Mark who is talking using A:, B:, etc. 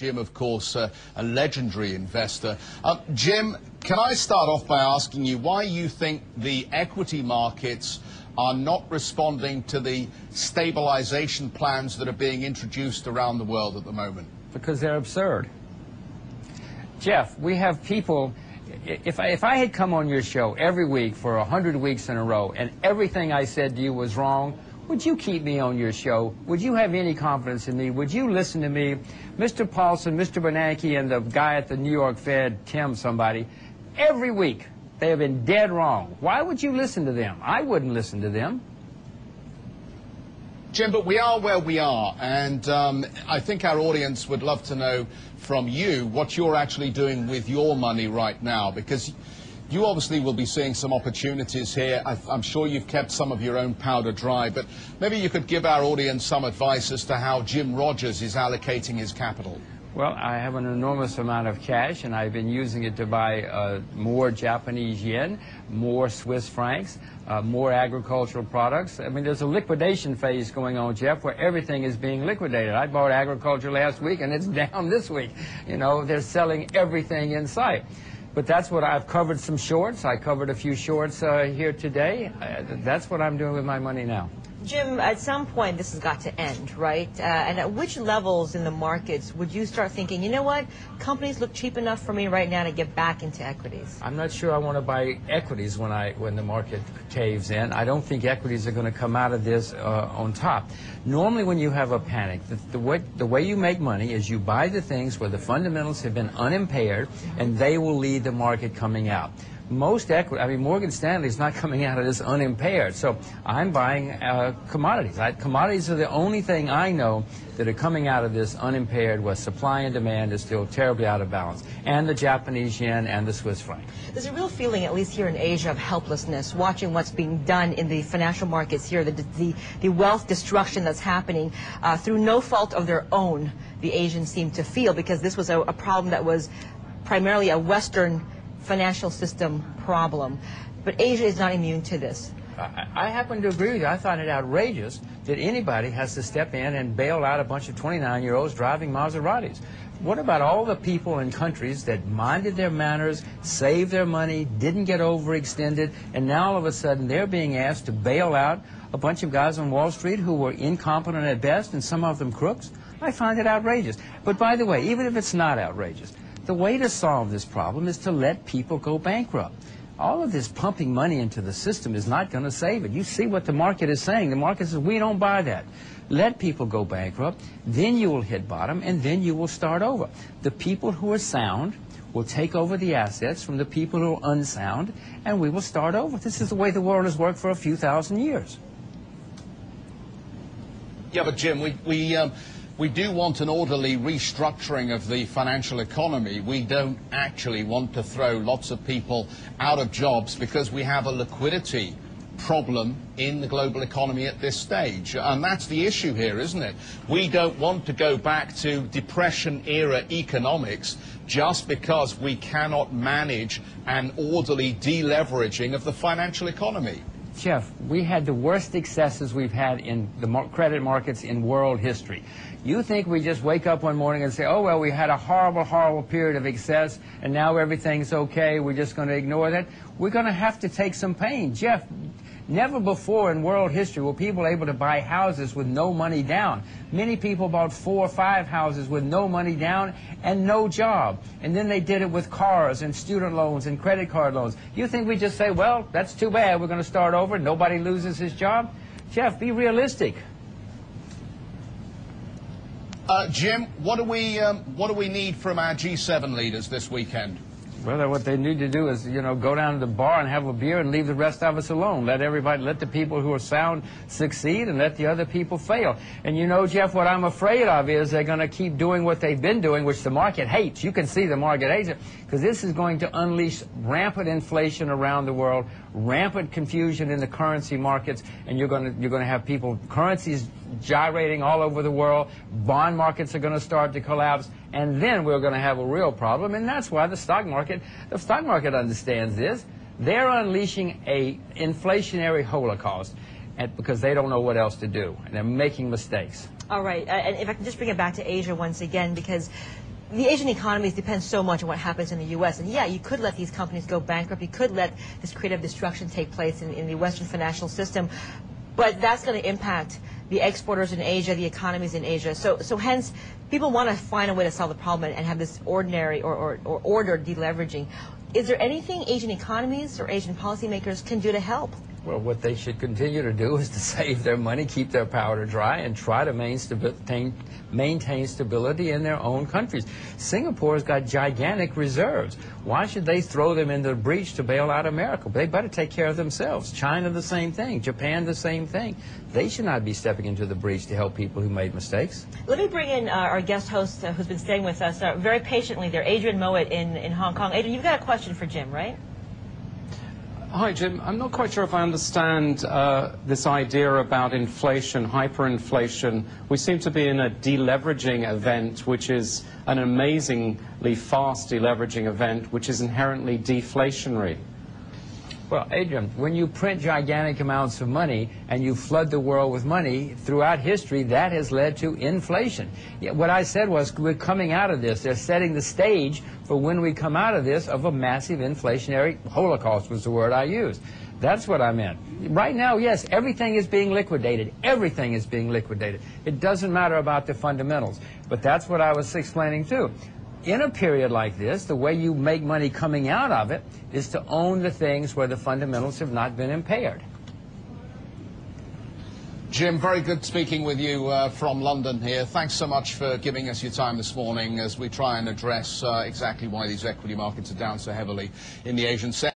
A: Jim, of course, a legendary investor. Jim, can I start off by asking you why you think the equity markets are not responding to the stabilization plans that are being introduced around the world at the moment?
B: Because they're absurd. Jeff, we have people, if I had come on your show every week for 100 weeks in a row and everything I said to you was wrong, would you keep me on your show? Would you have any confidence in me? Would you listen to me? Mr. Paulson, Mr. Bernanke, and the guy at the New York Fed, Tim somebody, every week they have been dead wrong. Why would you listen to them? I wouldn't listen to them.
A: Jim, but we are where we are, and I think our audience would love to know from you what you're actually doing with your money right now, because you obviously will be seeing some opportunities here. I'm sure you've kept some of your own powder dry, but maybe you could give our audience some advice as to how Jim Rogers is allocating his capital.
B: Well, I have an enormous amount of cash, and I've been using it to buy more Japanese yen, more Swiss francs, more agricultural products. I mean, there's a liquidation phase going on, Jeff, where everything is being liquidated. I bought agriculture last week, and it's down this week. You know, they're selling everything in sight. But that's what I've covered. Some shorts. I covered a few shorts here today. That's what I'm doing with my money now.
C: Jim, at some point this has got to end, right? And at which levels in the markets would you start thinking, you know what, companies look cheap enough for me right now to get back into equities?
B: I'm not sure I want to buy equities when the market caves in. I don't think equities are going to come out of this on top. Normally when you have a panic, the way you make money is you buy the things where the fundamentals have been unimpaired, and they will lead the market coming out. Most equity, I mean, Morgan Stanley is not coming out of this unimpaired. So I'm buying commodities. Commodities are the only thing I know that are coming out of this unimpaired, where supply and demand is still terribly out of balance, and the Japanese yen and the Swiss franc.
C: There's a real feeling, at least here in Asia, of helplessness, watching what's being done in the financial markets here, the wealth destruction that's happening through no fault of their own, the Asians seem to feel, because this was a problem that was primarily a Western financial system problem. But Asia is not immune to this.
B: I happen to agree with you. I find it outrageous that anybody has to step in and bail out a bunch of 29-year-olds driving Maseratis. What about all the people in countries that minded their manners, saved their money, didn't get overextended, and now all of a sudden they're being asked to bail out a bunch of guys on Wall Street who were incompetent at best and some of them crooks? I find it outrageous. But by the way, even if it's not outrageous, the way to solve this problem is to let people go bankrupt. All of this pumping money into the system is not going to save it. You see what the market is saying. The market says, we don't buy that. Let people go bankrupt, then you will hit bottom, and then you will start over. The people who are sound will take over the assets from the people who are unsound, and we will start over. This is the way the world has worked for a few thousand years.
A: Yeah, but Jim, we do want an orderly restructuring of the financial economy. We don't actually want to throw lots of people out of jobs because we have a liquidity problem in the global economy at this stage. And that's the issue here, isn't it? We don't want to go back to Depression-era economics just because we cannot manage an orderly deleveraging of the financial economy.
B: Jeff, we had the worst excesses we've had in the credit markets in world history. You think we just wake up one morning and say, oh, well, we had a horrible, horrible period of excess, and now everything's okay, we're just going to ignore that? We're going to have to take some pain. Jeff, never before in world history were people able to buy houses with no money down. Many people bought 4 or 5 houses with no money down and no job. And then they did it with cars and student loans and credit card loans. You think we just say, well, that's too bad, we're going to start over, nobody loses his job? Jeff, be realistic.
A: Jim, what do we need from our G7 leaders this weekend?
B: Well, what they need to do is, you know, go down to the bar and have a beer and leave the rest of us alone. Let the people who are sound succeed and let the other people fail. And you know, Jeff, what I'm afraid of is they're going to keep doing what they've been doing, which the market hates. You can see the market hates it, because this is going to unleash rampant inflation around the world, rampant confusion in the currency markets, and you're going to have currencies gyrating all over the world. Bond markets are going to start to collapse, and then we're going to have a real problem. And that's why the stock market understands this. They're unleashing a inflationary holocaust because they don't know what else to do, and they're making mistakes.
C: All right, and if I can just bring it back to Asia once again, because the Asian economies depend so much on what happens in the U.S. And yeah, you could let these companies go bankrupt. You could let this creative destruction take place in the Western financial system. But that's going to impact the exporters in Asia, the economies in Asia. So hence, people want to find a way to solve the problem and have this ordinary or ordered deleveraging. Is there anything Asian economies or Asian policymakers can do to help?
B: Well, what they should continue to do is to save their money, keep their powder dry, and try to maintain stability in their own countries. Singapore's got gigantic reserves. Why should they throw them into the breach to bail out America? They better take care of themselves. China, the same thing. Japan, the same thing. They should not be stepping into the breach to help people who made mistakes.
C: Let me bring in our guest host who's been staying with us very patiently there, Adrian Mowat in Hong Kong. Adrian, you've got a question for Jim, right?
D: Hi, Jim. I'm not quite sure if I understand this idea about inflation, hyperinflation. We seem to be in a deleveraging event, which is an amazingly fast deleveraging event, which is inherently deflationary.
B: Well, Adrian, when you print gigantic amounts of money and you flood the world with money, throughout history, that has led to inflation. Yeah, what I said was we're coming out of this. They're setting the stage for when we come out of this of a massive inflationary holocaust was the word I used. That's what I meant. Right now, yes, everything is being liquidated. Everything is being liquidated. It doesn't matter about the fundamentals. But that's what I was explaining, too. In a period like this, the way you make money coming out of it is to own the things where the fundamentals have not been impaired.
A: Jim, very good speaking with you from London here. Thanks so much for giving us your time this morning as we try and address exactly why these equity markets are down so heavily in the Asian sector.